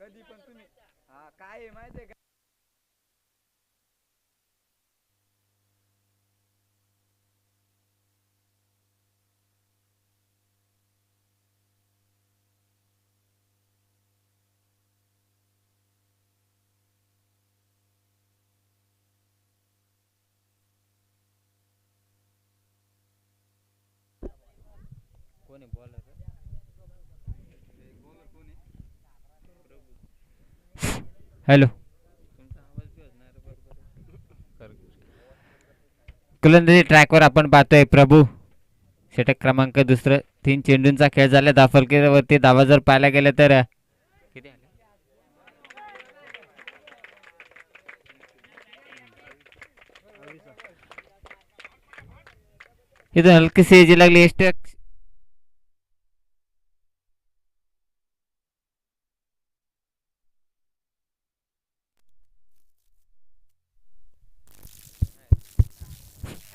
कधी पण तुम्ही हा काय आहे माहितीये का. कोण आहे बॉलर? बॉलर कोण आहे? हॅलो. तुमचा आवाज बी असणार बरोबर. कुलंदाजी ट्रॅकवर आपण पाहतोय प्रभू. षटक क्रमांक दुसरं. 3 चेंडूंचा खेळ झाला. दाफलकेवरती धावा जर पाहायला गेलं तर किती आले? इथं हलकीशी जी लागली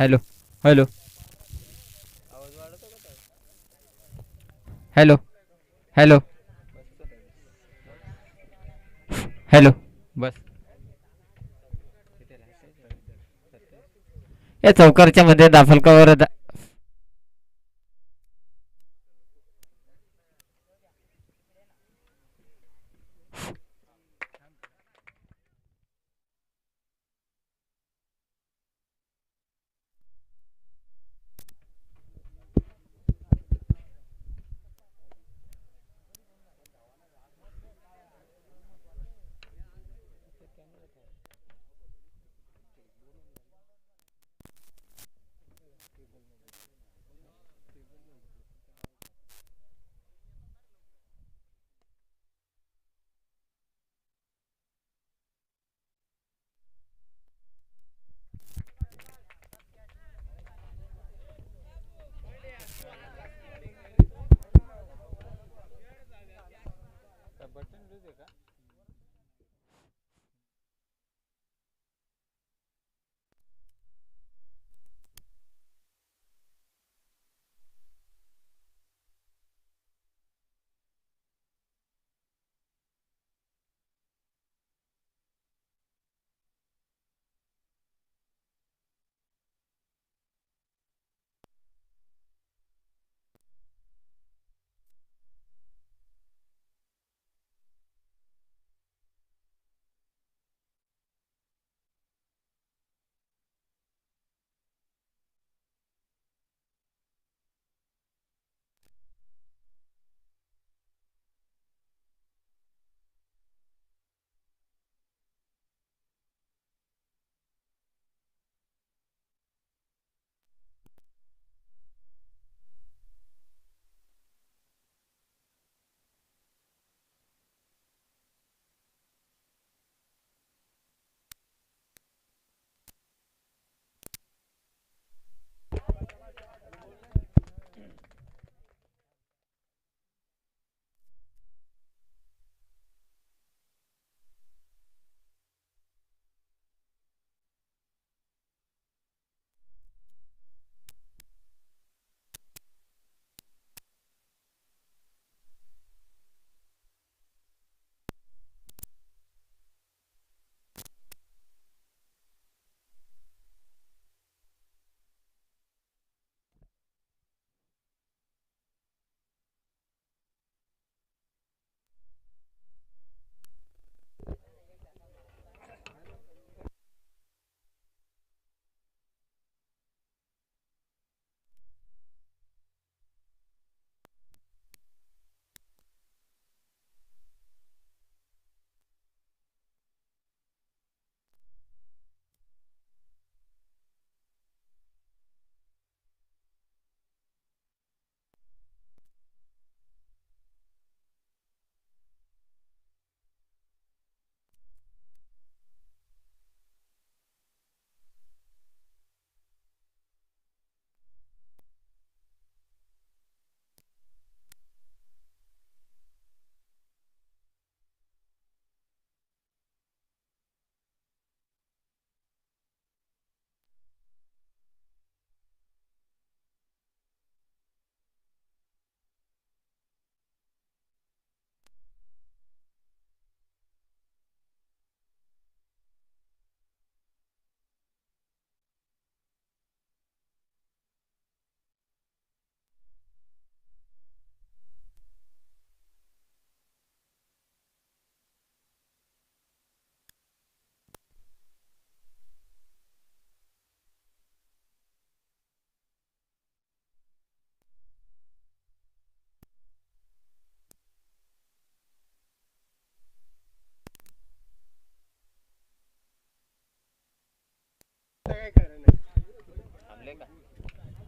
हॅलो हॅलो आवाज वाढतो का तर? हॅलो हॅलो हॅलो बस. या चौकारच्या मध्ये दाफलकावर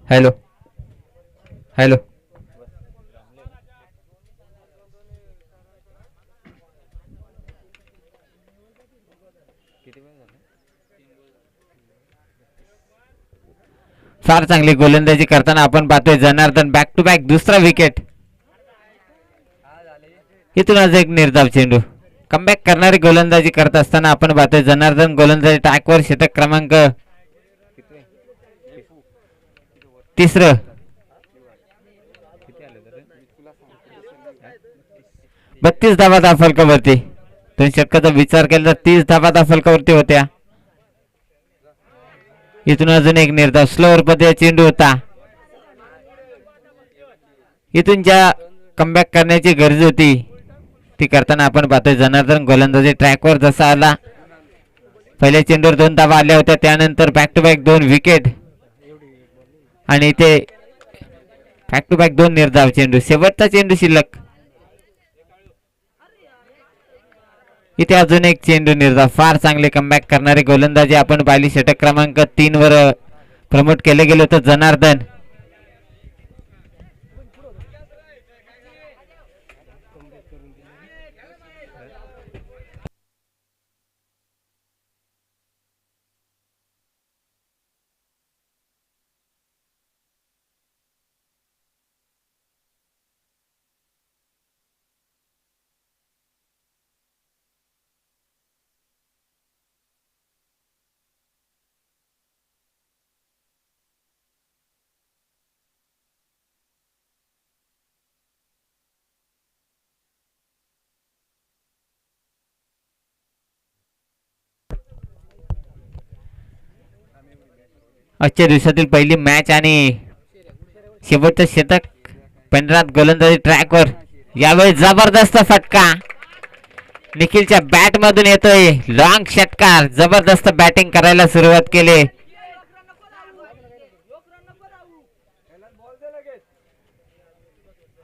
हॅलो हॅलो फार चांगली गोलंदाजी करताना आपण पाहतोय जनार्दन बॅक टू बॅक दुसरा विकेट. इथून आज एक निर्धाव चेंडू कमबॅक करणारी गोलंदाजी करत असताना आपण पाहतोय जनार्दन गोलंदाजी ट्रॅकवर षटक क्रमांक तिसरं 32 धावा फलकावरती. दोन षटकाचा विचार केला तर 30 धावा फलकावरती होत्या. इथून अजून एक निर्धाव स्लोअर मध्ये चेंडू होता. इथून ज्या कमबॅक करण्याची गरज होती ती करताना आपण पाहतोय जनार्दन गोलंदाजी ट्रॅकवर जसा आला. पहिल्या चेंडूवर 2 धावा आल्या होत्या, त्यानंतर बॅक टू बॅक 2 विकेट आणि इथे बॅक टू बॅक 2 निर्धाव चेंडू. शेवटचा चेंडू शिल्लक. इथे अजून एक चेंडू निर्धाव. फार चांगले कमबॅक करणारे गोलंदाजी आपण पाहिली. षटक क्रमांक 3 वर प्रमोट केले गेले होते जनार्दन. आजच्या दिवसातील पहिली मॅच आणि शेवटचं शतक. पंढरात गोलंदाजी ट्रॅकवर. यावेळी जबरदस्त फटका निखिलच्या बॅट मधून येतोय. लॉंग षटकार. जबरदस्त बॅटिंग करायला सुरुवात केली.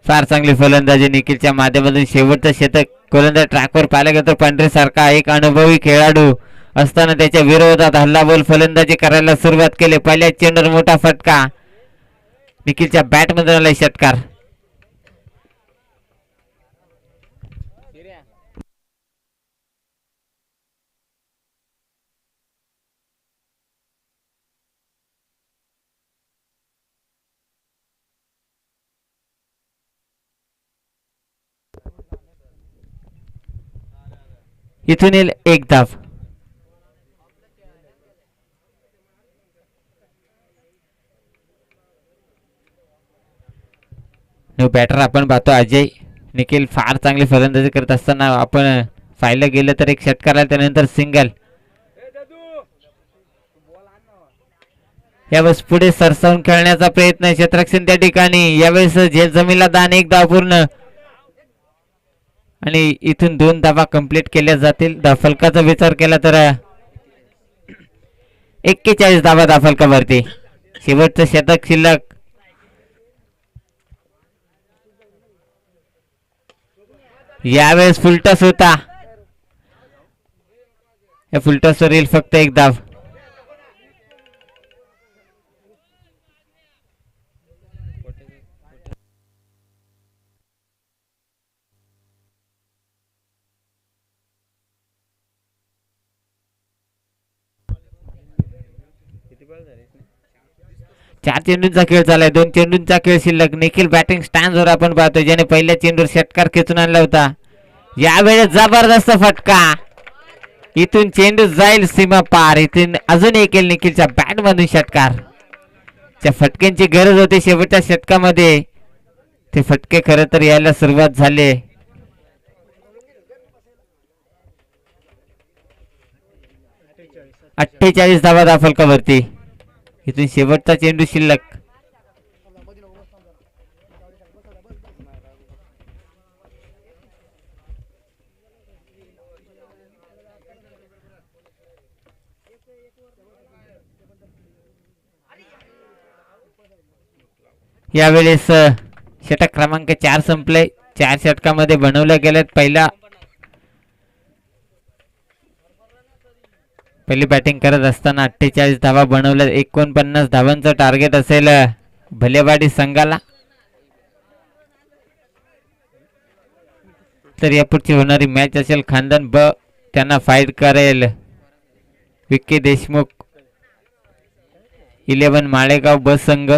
फार चांगली फलंदाजी निखिलच्या माध्यमातून. शेवटचं शतक. गोलंदाज ट्रॅकवर पाहायला गेलं तर पांढरे सारखा एक अनुभवी खेळाडू असताना त्याच्या विरोधात हल्लाबोल फलंदाजी करायला सुरुवात केली. पहिल्या चेंडूवर मोठा फटका. निखिलच्या बॅट मध्ये आलाय षटकार. इथून येईल एक धाव. न्यू बॅटर आपण पाहतो अजय. निखिल फार चांगली फलंदाजी करत असताना आपण पाहिलं गेलं तर एक षटकार आला, त्यानंतर सिंगल. यावेळेस पुढे सरसावून खेळण्याचा प्रयत्न. क्षेत्ररक्षण त्या ठिकाणी. यावेळेस झेल जमीनला दान. एक धाव पूर्ण आणि इथून 2 धावा कंप्लीट केल्या जातील. फलकाचा विचार केला तर 41 धावा फलकावरती. शेवटचं शतक शिल्लक. यावेळेस फुलटॉस होता. या फुलटॉसवर येईल फक्त एक धाव. चार चेंडूंचा खेळ चालाय. 2 चेंडूंचा खेळ शिल्लक. निखिल बॅटिंग स्टँड वर आपण पाहतो, ज्याने पहिल्या चेंडूवर षटकार खेचून आणला होता. यावेळेस जबरदस्त फटका. इथून चेंडू जाईल सीमा पार. इथून अजून एक येईल निखिलच्या बॅट मधून षटकार. त्या फटक्यांची गरज होती शेवटच्या षटकामध्ये. ते फटके खरं तर यायला सुरुवात झाली. अठ्ठेचाळीस धावा फलकावरती. इथून शेवटचा चेंडू शिल्लक. यावेळेस षटक क्रमांक 4 संपले. 4 षटकामध्ये बनवल्या गेल्यात. पहिला पहिली बॅटिंग करत असताना 48 धावा बनवल्या. 49 धावांचं टार्गेट असेल भलेवाडी संघाला. तर यापुढची होणारी मॅच असेल खानदान ब, त्यांना फाईट करेल विक्की देशमुख 11 माळेगाव ब संघ.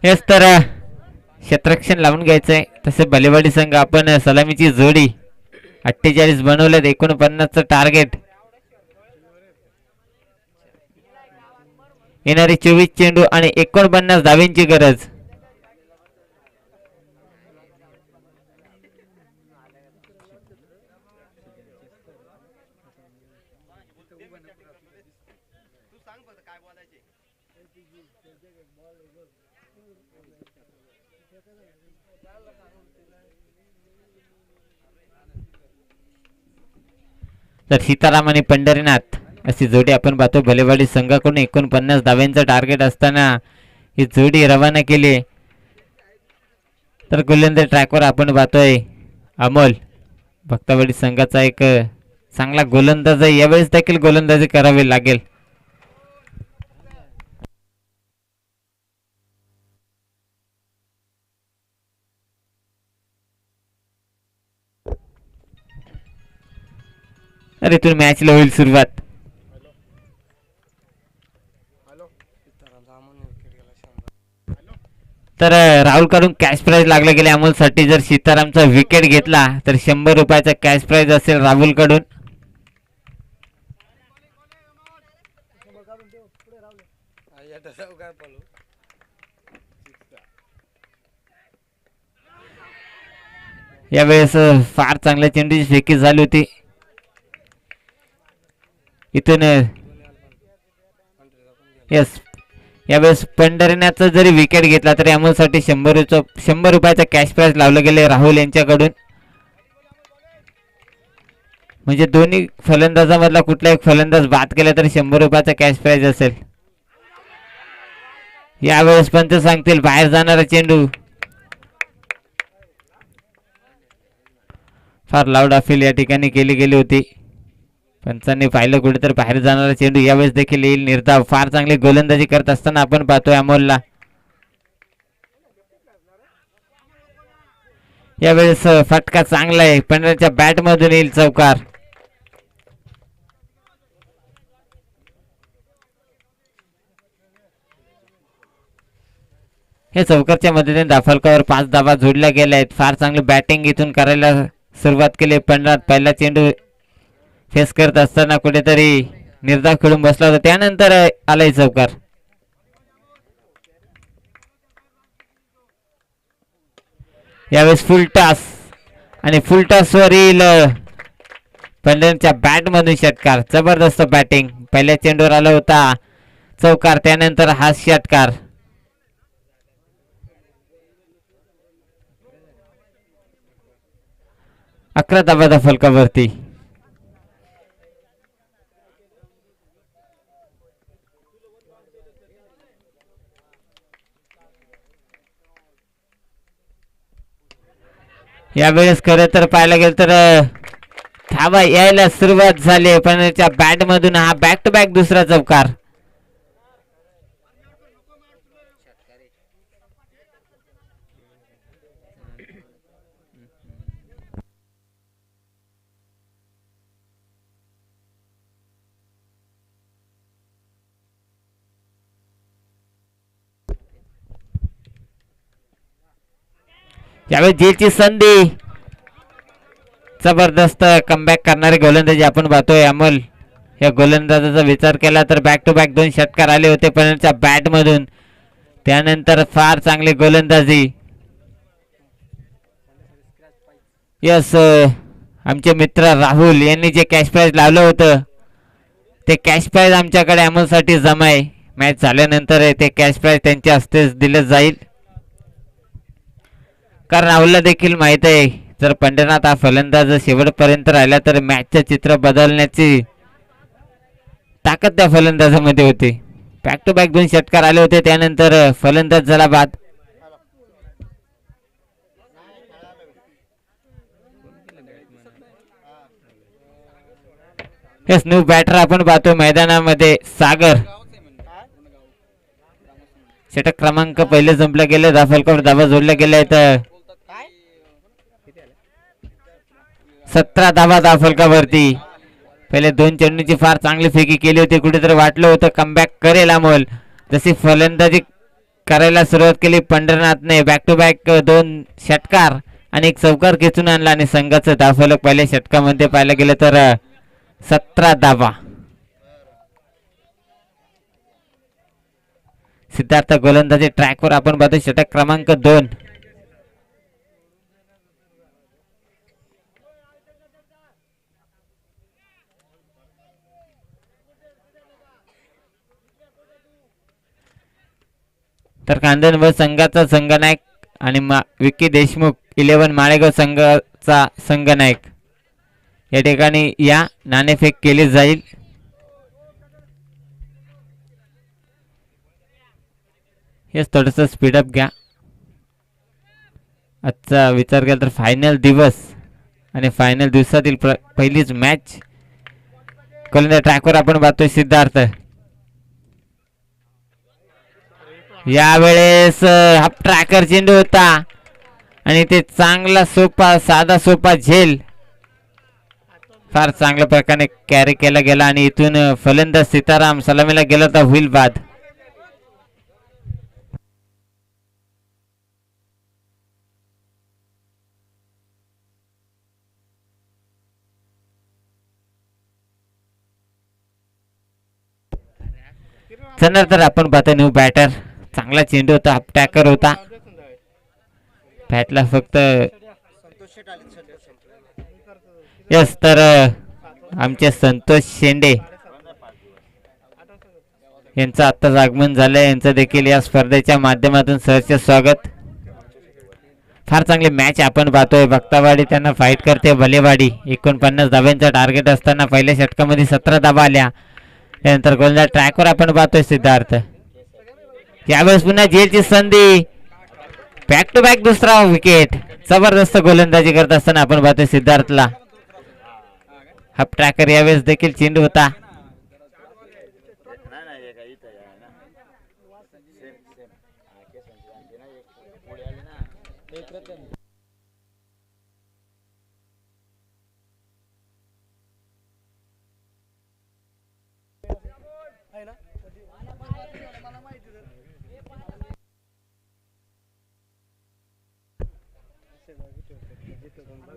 हेच तर क्षेत्ररक्षण लावून घ्यायचंय. तसे भलेवाडी संघ आपण सलामीची जोडी 48 बनवलेत. 49चं टार्गेट. येणारी 24 चेंडू आणि 49 धावींची गरज. तर सीताराम आणि पंढरीनाथ अशी जोडी आपण पाहतो. भलेवाडी संघाकडून 49 धाव्यांचं टार्गेट असताना ही जोडी रवाना केली. तर गोलंदाज ट्रॅकवर आपण पाहतोय अमोल, भक्तावाडी संघाचा एक चांगला गोलंदाज आहे. यावेळेस देखील गोलंदाजी करावी लागेल. अरे इथून मॅचला होईल सुरुवात. तर राहुल कडून कॅश प्राइज लागले गेले अमोलसाठी. जर सीतारामचा विकेट घेतला तर 100 रुपयाचा कॅश प्राइज असेल राहुल कडून. यावेळेस फार चांगल्या चेंडूची फेकी झाली होती. इथून यस, यावेळेस पंढरीनाथचा जरी विकेट घेतला तरी अमोलसाठी 100 रुपयाचा कॅश प्राइज लावलं गेले राहुल यांच्याकडून. म्हणजे दोन्ही फलंदाजामधला कुठला एक फलंदाज बाद केला तरी 100 रुपयाचा कॅश प्राइज असेल. यावेळेस पंच सांगतील बाहेर जाणारा चेंडू. फार लाऊड अपील या ठिकाणी केली गेली होती. पंचांनी पाहिलं कुठेतरी बाहेर जाणारा चेंडू. यावेळेस देखील येईल निर्धाव. फार चांगली गोलंदाजी करत असताना आपण पाहतोय अमोलला. यावेळेस फटका चांगला आहे. पंढरच्या बॅट मधून येईल चौकार. हे चौकारच्या मदतीने दाफलकावर 5 धावा जोडल्या गेल्या आहेत. फार चांगली बॅटिंग इथून करायला सुरुवात केली. पंढरात पहिला चेंडू फेस करत असताना कुठेतरी निर्धाव खेळून बसला होता. त्यानंतर आलाय चौकार. यावेळेस फुल टॉस आणि फुल टॉस वर येईल पंढरच्या बॅट मधून षटकार. जबरदस्त बॅटिंग. पहिल्या चेंडूवर आला होता चौकार, त्यानंतर हा षटकार. अकरा धावा फलकावरती. यावेळेस खरं तर पाहायला गेलं तर धावा यायला सुरुवात झाली. पण त्या बॅट मधून हा बॅक टू बॅक दुसरा चौकार. यावेळी जेलची संधी, जबरदस्त कमबॅक करणारे गोलंदाजी आपण पाहतोय अमोल. या गोलंदाजाचा विचार केला तर बॅक टू बॅक 2 षटकार आले होते पण बॅट मधून. त्यानंतर फार चांगली गोलंदाजी. यस, आमचे मित्र राहुल यांनी जे कॅश प्राइज लावलं होतं ते कॅश प्राइज आमच्याकडे अमोलसाठी जमा आहे. मॅच झाल्यानंतर ते कॅश प्राइज त्यांच्या हस्तेच दिलं जाईल. कारण राहुलला देखील माहित आहे जर पंढरनाथ हा फलंदाज शेवटपर्यंत राहिला तर मॅचचं चित्र बदलण्याची ताकद त्या फलंदाजामध्ये होती. बॅक टू बॅक 2 षटकार आले होते त्यानंतर फलंदाज झाला बाद. हेच न्यू बॅटर आपण पाहतो मैदानामध्ये सागर. षटक क्रमांक पहिले संपलं गेले. दाफलकर धावा जोडल्या गेल्या तर 17 धावा दाफलकावरती. पहिले 2 चेंडूची फार चांगली फेकी केली होती. कुठेतरी वाटलं होतं कमबॅक करेल अमोल. जशी फलंदाजी करायला सुरुवात केली पंढरनाथने बॅक टू बॅक 2 षटकार आणि 1 चौकार खेचून आणला आणि संघाचं धावफलक पहिल्या षटकामध्ये पाहायला गेलं तर 17 धावा. सिद्धार्थ गोलंदाजी ट्रॅकवर आपण पाहतो. षटक क्रमांक 2. तर कांदनवर संघाचा संघनायक आणि विक्की देशमुख 11 माळेगाव संघाचा संघनायक. या ठिकाणी या नाणेफेक केली जाईल. हेच थोडंसं स्पीडअप घ्या. आजचा विचार केला तर फायनल दिवस आणि फायनल दिवसातील पहिलीच मॅच. गोलंदाज ट्रॅकवर आपण पाहतोय सिद्धार्थ. यावेळेस हाफ ट्रॅकर चेंडू होता आणि ते चांगला सोपा साधा सोपा झेल फार चांगल्या प्रकारे कॅरी केला गेला आणि इथून फलंदाज सीताराम सलामीला गेला तर होईल बाद. तर आपण पाहतो न्यू बॅटर. चांगला चेंडू होता. हाफ टॅकर होता. बॅटला फक्त यस. तर आमचे संतोष शेंडे यांचं आत्ताच आगमन झालंय. यांचं देखील या स्पर्धेच्या माध्यमातून सहर्ष स्वागत. फार चांगली मॅच आपण पाहतोय. भक्तावाडी त्यांना फाईट करते भलेवाडी. 49 धाब्यांचा टार्गेट असताना पहिल्या षटकामध्ये 17 धाबा आल्या. त्यानंतर गोलंदाज ट्रॅकवर आपण पाहतोय सिद्धार्थ. यावेळेस पुन्हा जेलची संधी. बॅक टू बॅक दुसरा विकेट. जबरदस्त गोलंदाजी करत असताना आपण पाहतोय सिद्धार्थला. हाफ ट्रॅकर यावेळेस देखील चेंडू होता.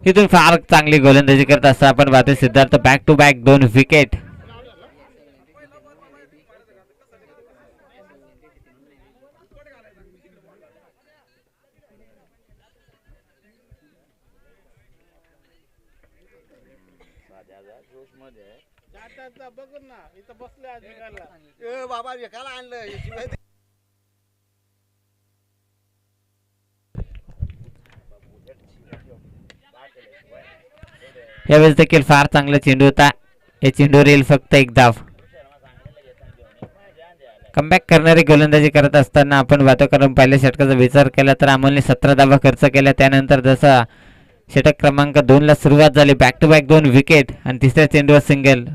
इथून फार चांगली गोलंदाजी करत असता आपण पाहतोय Siddharth. Back to back 2 wicket. यावेळेस देखील फार चांगला चेंडू होता. या चेंडूवर येईल फक्त 1 धाव. कमबॅक करणारी गोलंदाजी करत असताना आपण पाहतो. कारण पहिल्या षटकाचा विचार केला तर अमोलने 17 धावा खर्च केल्या. त्यानंतर जसा षटक क्रमांक 2 ला सुरुवात झाली बॅक टू बॅक 2 विकेट आणि तिसऱ्या चेंडूवर सिंगल.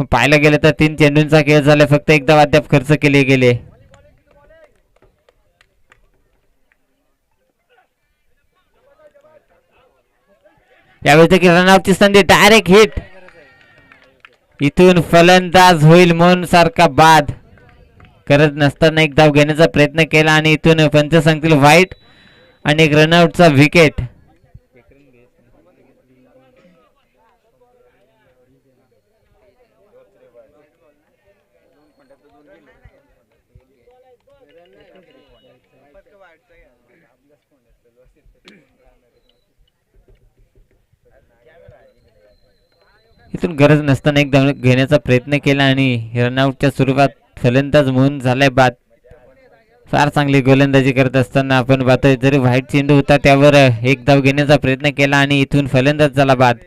पाहायला गेलं तर 3 चेंडूंचा खेळ झाला. फक्त 1 धाव अद्याप खर्च केले गेले. यावेळी देखील रनआउटची संधी, डायरेक्ट हिट. इथून फलंदाज होईल म्हणून सारखा बाद. करत नसताना एक धाव घेण्याचा प्रयत्न केला आणि इथून पंच सांगतील वाईट आणि एक रनआउटचा विकेट. इथून गरज नसताना एक धाव घेण्याचा प्रयत्न केला आणि रनआउटच्या स्वरूपात फलंदाज म्हणून झालाय बाद. फार चांगली गोलंदाजी करत असताना आपण पाहतोय, जरी व्हाईट चेंडू होता त्यावर एक धाव घेण्याचा प्रयत्न केला आणि इथून फलंदाज झाला बाद.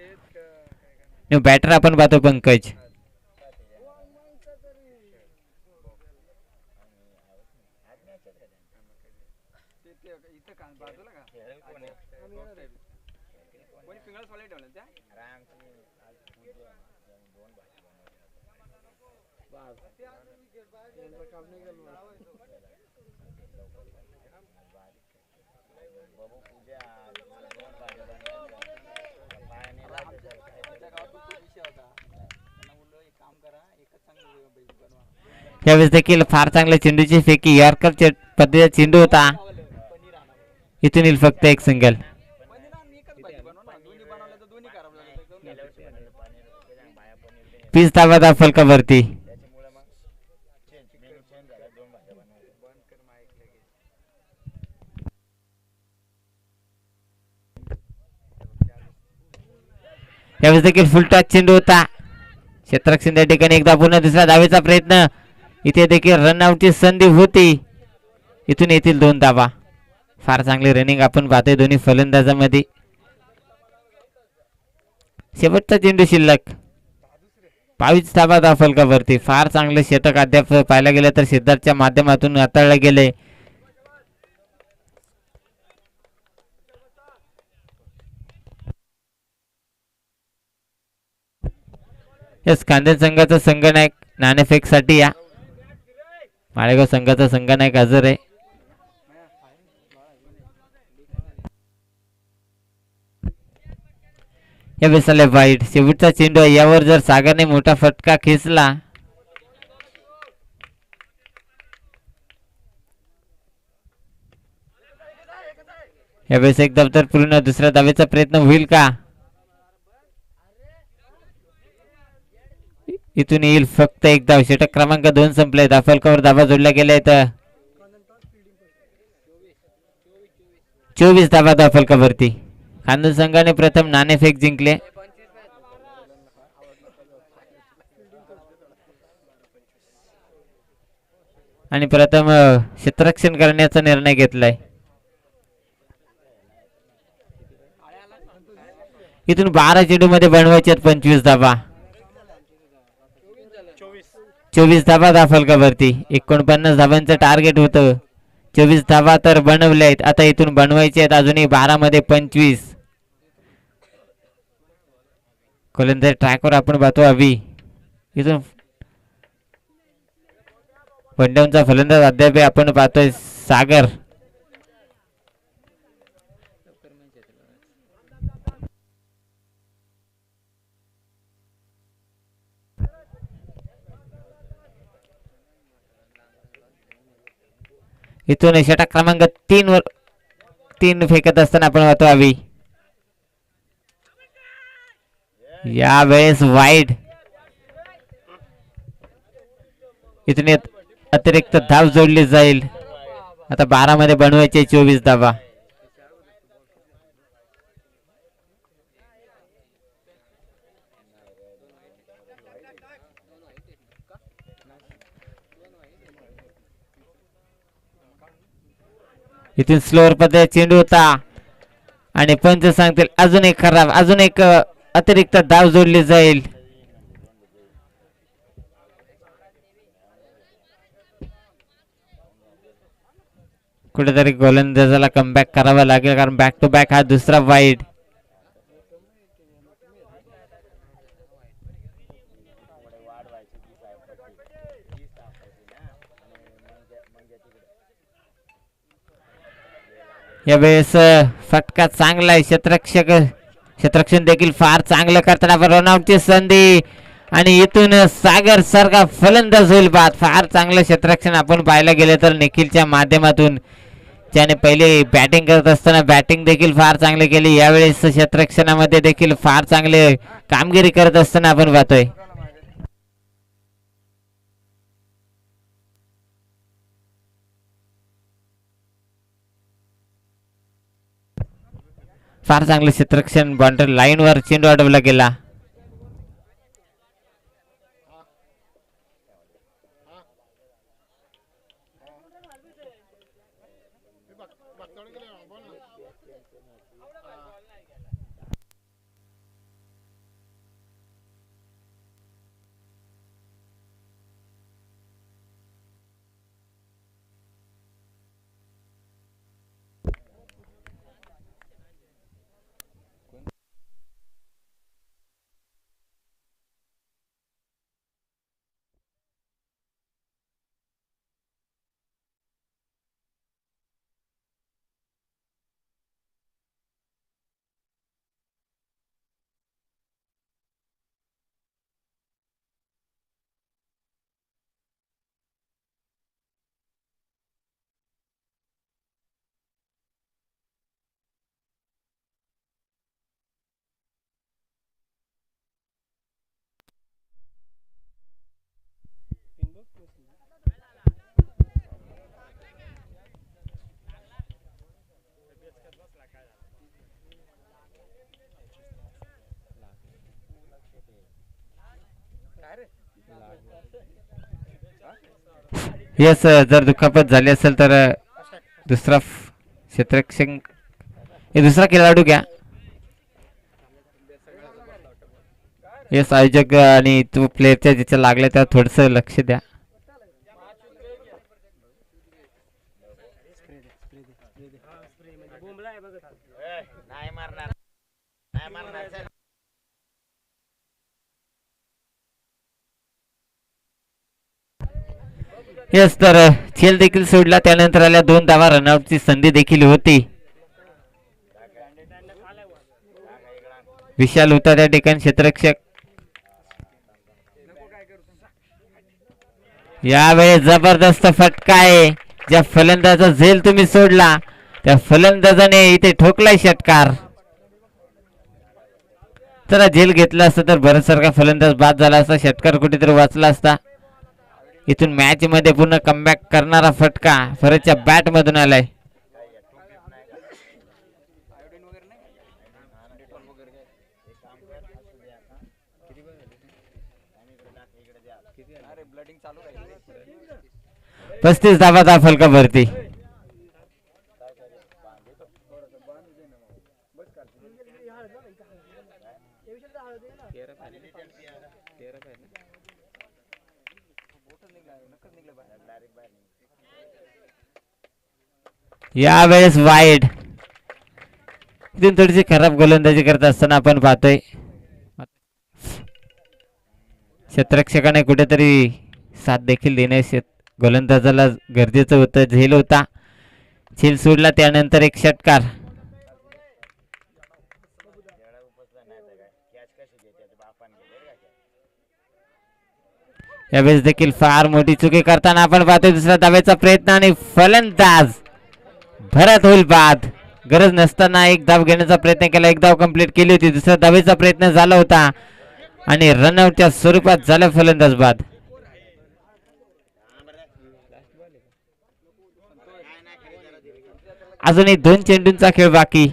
बॅटर आपण पाहतो पंकज. यावेळेस देखील फार चांगल्या चेंडूची फेकी, यॉर्कर पद्धतीचा चेंडू होता. इथून येईल फक्त एक सिंगल. 20 धावा दा फलकावरती. यावेळेस देखील फुल टॉस चेंडू होता. क्षेत्ररक्षण त्या ठिकाणी एकदा पुन्हा दुसऱ्या धावेचा प्रयत्न. इथे देखील रनआउटची संधी होती. इथून येतील 2 धावा. फार चांगली रनिंग आपण पाहतोय दोन्ही फलंदाजामध्ये. शेवटचा चेंडू शिल्लक. 22 धावा दा फलकावरती. फार चांगले षटक अद्याप पाहायला गेलं तर सिद्धार्थच्या माध्यमातून हाताळले गेले. यस, कांदेल संघाचा संघनायक नाणेफेक साठी या. माळेगाव संघाचा संघनायक हजर आहे. या बेसाले वाईट. शेवटचा चेंडू आहे. यावर जर सागरने मोठा फटका खेचला यावेळेस एक धाव तर पूर्ण दुसऱ्या धावेचा प्रयत्न होईल का? इथून येईल फक्त एक धाव. षटक क्रमांक 2 संपले. फलकावर धावा जोडल्या गेल्या आहेत. 24 धावा दा फलकावरती. खानदेश संघाने प्रथम नाणेफेक जिंकले. आणि प्रथम क्षेत्ररक्षण करण्याचा निर्णय घेतलाय. इथून 12 चेंडू मध्ये बनवायचे 25 धावा. 24 धावा दा फलकावरती. 49 धावांचं टार्गेट होतं. 24 धावा तर बनवले आहेत. आता इथून बनवायचे आहेत अजूनही 12 मध्ये 25. गोलंदाज ट्रॅकवर आपण पाहतो अभि. इथून पंजाबचा फलंदाज अद्याप आपण पाहतोय सागर. इथून षटक क्रमांक 3 वर 3 फेकत असताना आपण पाहतो अभि. यावेळेस वाईड. इथून अतिरिक्त धाव जोडली जाईल. आता 12 मध्ये बनवायचे 24 धावा. इथून स्लोअर पद्धतीचा चेंडू होता आणि पंच सांगतील अजून एक खराब. अजून एक अतिरिक्त धाव जोडली जाईल. कुठेतरी गोलंदाजाला कमबॅक करावा लागेल कारण बॅक टू बॅक हा दुसरा वाईड. यावेळेस फटका चांगला आहे. क्षेत्ररक्षक क्षेत्ररक्षण देखील फार चांगलं करताना आपण रनआउटची संधी आणि इथून सागर सारखा फलंदाज होईल बाद. फार चांगलं क्षेत्ररक्षण आपण पाहायला गेलं तर निखिलच्या माध्यमातून त्याने पहिले बॅटिंग करत असताना बॅटिंग देखील फार चांगली केली. यावेळेस क्षेत्ररक्षणामध्ये देखील फार चांगले कामगिरी करत असताना आपण पाहतोय. फार चांगलं क्षेत्ररक्षण बाउंड्री लाईनवर चेंडू अडवला गेला. यस, जर दुखापत झाली असेल तर दुसरा क्षेत्ररक्षण दुसरा खेळाडू घ्या. यस, आयोजक आणि तो प्लेअरच्या ज्याच्या लागल्या त्यावर थोडस लक्ष द्या. यस, तर खेळ देखील सोडला. त्यानंतर आल्या 2 धावा रनआउटची संधी देखील होती. विशाल होता त्या ठिकाणी क्षेत्ररक्षक. यावेळेस जबरदस्त फटका आहे. ज्या फलंदाजा झेल तुम्ही सोडला त्या फलंदाजाने इथे ठोकलाय षटकार. जरा झेल घेतला असता तर भरतसारखा फलंदाज बाद झाला असता. षटकार कुठेतरी वाचला असता. इथून मॅच मध्ये पुन्हा कमबॅक करणारा फटका फरजच्या बॅट मधून आलाय. ब्लडिंग चालू आहे. 35 धावाचा फलका भरती. यावेळेस वाईड. इथून थोडीशी खराब गोलंदाजी करत असताना आपण पाहतोय क्षेत्ररक्षकाने कुठेतरी साथ देखील देणे गोलंदाजाला गरजेचं होतं. झेल होता, झेल सोडला. त्यानंतर एक षटकार. यावेळेस देखील फार मोठी चुकी करताना आपण पाहतोय. दुसऱ्या धावेचा प्रयत्न आणि फलंदाज भरत होईल बाद. गरज नसताना एक धाव घेण्याचा प्रयत्न केला. एक धाव कंप्लीट केली होती. दुसऱ्या धावेचा प्रयत्न झाला होता आणि रनआउटच्या स्वरूपात झाला फलंदाज बाद. अजूनही 2 चेंडूंचा खेळ बाकी.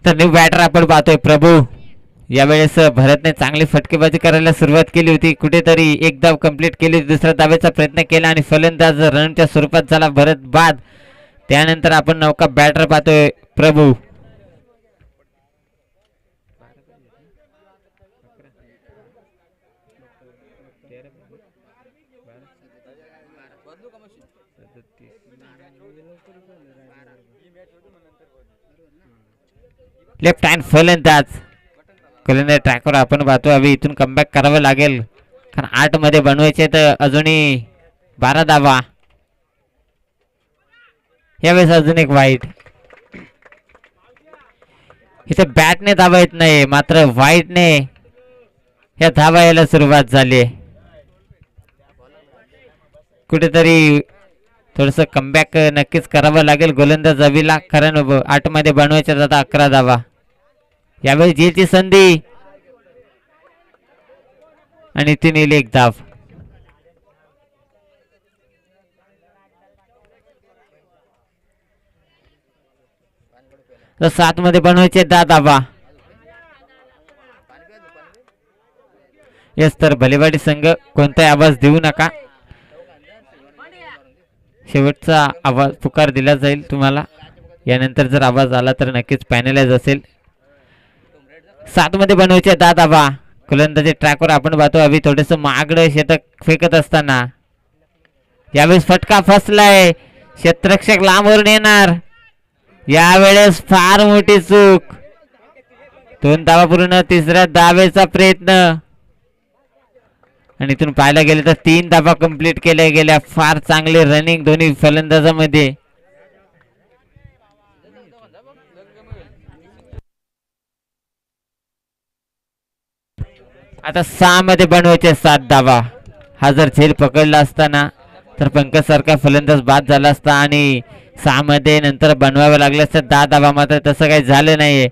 तर न्यू बॅटर आपण पाहतोय प्रभू. यावेळेस भरतने चांगली फटकेबाजी करायला सुरुवात केली होती. कुठेतरी एक धाव कंप्लीट केली. दुसऱ्या धावेचा प्रयत्न केला आणि फलंदाज रनच्या स्वरूपात झाला भरत बाद. त्यानंतर आपण नौका बॅटर पाहतोय प्रभू. लेफ्ट हँड फलंदाज गोलंदाज ट्रॅकवर आपण पाहतो. अभि इथून कमबॅक करावं लागेल कारण 8 मध्ये बनवायचे तर अजूनही 12 धावा. यावेळेस अजून एक वाईट. इथे बॅटने धावा येत नाही मात्र वाईटने या धावा यायला सुरुवात झाली. कुठेतरी थोडस कमबॅक नक्कीच करावं लागेल गोलंदाज अभिला कारण 8 मध्ये बनवायच्या जाता 11 धावा. यावेळी झेलची संधी आणि तीन येईल एक धाव. तर 7 मध्ये बनवायचे 10 धावा. येस तर भलेवाडी संघ कोणताही आवाज देऊ नका. शेवटचा आवाज पुकार दिला जाईल तुम्हाला. यानंतर जर आवाज आला तर नक्कीच पॅनलाइज असेल. 7 मध्ये बनवायचे 10 धावा. गोलंदाजी ट्रॅकवर आपण पाहतो अभि थोडेस मागडं शतक फेकत असताना यावेळेस फटका फसलाय. क्षेत्ररक्षक लांबवरून येणार. यावेळेस फार मोठी चूक. 2 धावा पूर्ण. तिसऱ्या धावेचा प्रयत्न आणि इथून पाहायला गेले तर 3 धावा कंप्लीट केल्या गेल्या. फार चांगले रनिंग दोन्ही फलंदाजामध्ये. आता 6 मध्ये बनवायचे 7 धावा. हा जर झेल पकडला असताना तर पंकज सारखा फलंदाज बाद झाला असता आणि 6 मध्ये नंतर बनवावं लागलं असतं 10 धावा. मात्र तसं काही झालं नाहीये.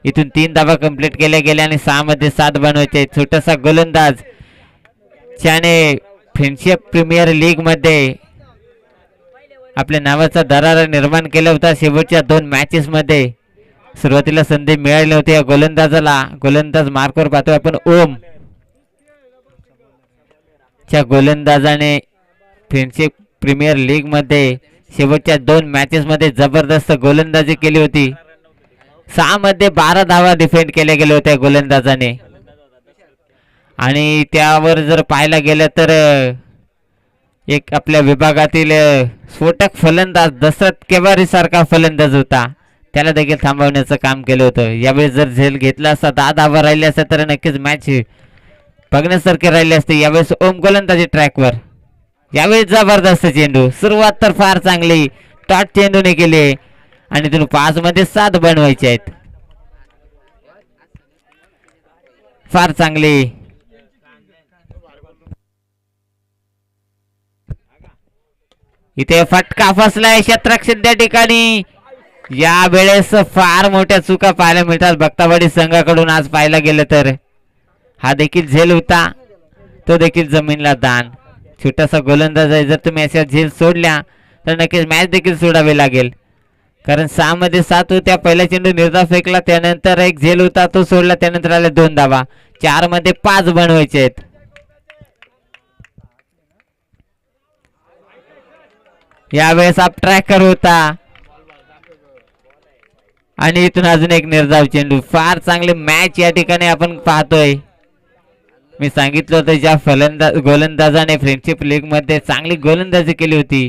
इथून 3 धावा कंप्लीट केल्या गेल्या आणि 6 मध्ये 7 बनवायचे. छोटासा गोलंदाज ज्याने फ्रेंडशिप प्रीमियर लीग मध्ये आपल्या नावाचा दरारा निर्माण केला होता. शेवटच्या 2 मॅचेस मध्ये सुरुवातीला संधी मिळाली होती या गोलंदाजाला. गोलंदाज मार्कवर पाहतोय आपण ओम. च्या गोलंदाजाने फ्रेंडशिप प्रीमियर लीग मध्ये शेवटच्या 2 मॅचेस मध्ये जबरदस्त गोलंदाजी केली होती. 6 मध्ये 12 धावा डिफेंड केल्या गेल्या होत्या गोलंदाजाने. आणि त्यावर जर पाहायला गेलं तर एक आपल्या विभागातील स्फोटक फलंदाज दशरथ केवारी सारखा फलंदाज होता. त्याला देखील थांबवण्याचं काम केलं होतं. यावेळी जर झेल घेतला असता 10 धावा राहिले असता तर नक्कीच मॅच बघण्यासारखे राहिले असते. यावेळेस ओम गोलंदाजी ट्रॅकवर. यावेळी जबरदस्त चेंडू. सुरुवात तर फार चांगली टॉट चेंडूने केली आणि तिथून 5 मध्ये 7 बनवायचे आहेत. फार चांगली. इथे फटका फसलाय क्षेत्ररक्षक त्या ठिकाणी. या वेळेस फार मोठ्या चुका पाहायला मिळतात भक्तावाडी संघाकडून. आज पाहायला गेलं तर हा देखील झेल होता. तो देखील जमीनला दान. छोटासा गोलंदाज आहे. जर तुम्ही अशा झेल सोडल्या तर नक्कीच मॅच देखील सोडावी लागेल. कारण 6 मध्ये 7 होत्या. पहिला चेंडू निर्धाव फेकला. त्यानंतर एक झेल होता तो सोडला. त्यानंतर आले 2 धावा. 4 मध्ये 5 बनवायचे आहेत. यावेळेस आप ट्रॅकर होता आणि इथून अजून एक निर्धाव चेंडू. फार चांगली मॅच या ठिकाणी आपण पाहतोय. मी सांगितलं होतं ज्या गोलंदाजाने फ्रेंडशिप लीग मध्ये चांगली गोलंदाजी केली होती.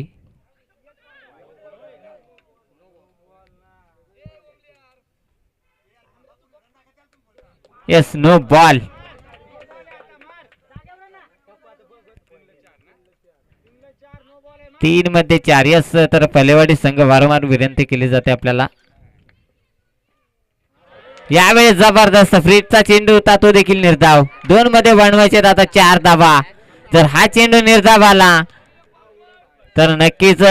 Yes no ball. 3 मध्ये 4. यस तर पलेवाडी संघ वारंवार विनंती केली जाते आपल्याला. यावेळेस जबरदस्त फ्रीजचा चेंडू होता. तो देखील निर्धाव. 2 मध्ये बनवायचे आता 4 धावा. जर हा चेंडू निर्धाव आला तर नक्कीच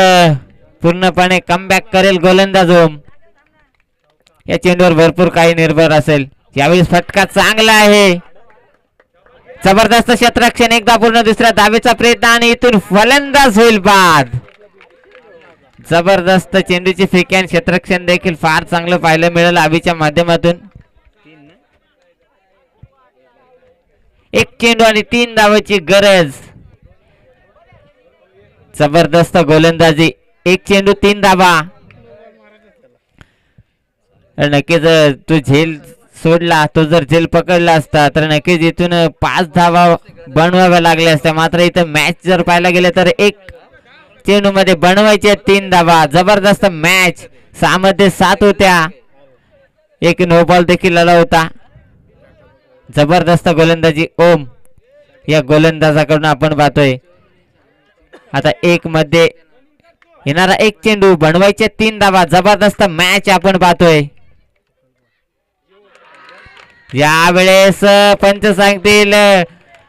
पूर्णपणे कमबॅक करेल गोलंदाज ओम. या चेंडूवर भरपूर काही निर्भर असेल. यावेळेस फटका चांगला आहे. जबरदस्त क्षेत्ररक्षण. एकदा पूर्ण. दुसऱ्या धावेचा प्रयत्न आणि इथून फलंदाज होईल बाद. जबरदस्त चेंडूची फेकी आणि क्षेत्ररक्षण देखील फार चांगलं पाहायला मिळेल अभिच्या माध्यमातून. 1 चेंडू आणि 3 धावेची गरज. जबरदस्त गोलंदाजी. 1 चेंडू 3 धावा. नक्कीच तो झेल सोडला. तो जर झेल पकडला असता तर नक्कीच इथून 5 धावा बनवाव्या लागल्या असत्या. मात्र इथं मॅच जर पाहायला गेले तर एक चेंडू मध्ये बनवायचे 3 धावा. जबरदस्त मॅच. 6 मध्ये 7 होत्या. एक नो बॉल देखील आला होता. जबरदस्त गोलंदाजी ओम या गोलंदाजाकडून आपण पाहतोय. आता 1 मध्ये येणारा एक चेंडू बनवायचे 3 धावा. जबरदस्त मॅच आपण पाहतोय. यावेळेस पंच सांगतील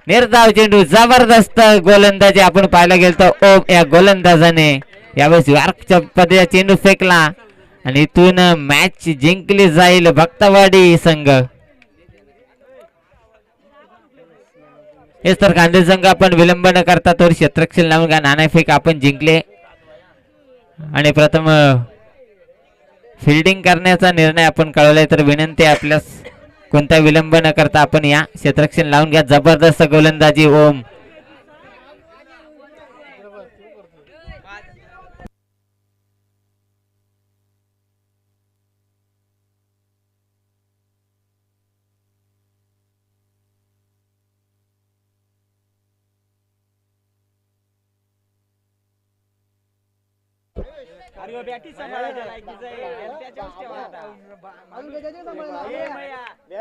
निर्धाव चेंडू. जबरदस्त गोलंदाजी आपण पाहायला गेलतो ओम या गोलंदाजाने. यावेळेस यॉर्कच्या पद्धतीचा चेंडू फेकला आणि इथून मॅच जिंकली जाईल भक्तवाडी संघ. हेच तर गांधी संघ आपण विलंब न करता तो क्षेत्ररक्षण लावून घ्या. नाणेफेक आपण जिंकले आणि प्रथम फिल्डिंग करण्याचा निर्णय आपण कळवलाय. तर विनंती आहे आपल्यास कोणता विलंब न करता आपण या क्षेत्ररक्षण लावून घ्या. जबरदस्त गोलंदाजी ओम. अरे बॅटी सांभाळायच्या लायकीचं आहे. त्याच्यावरच ठेवा आता.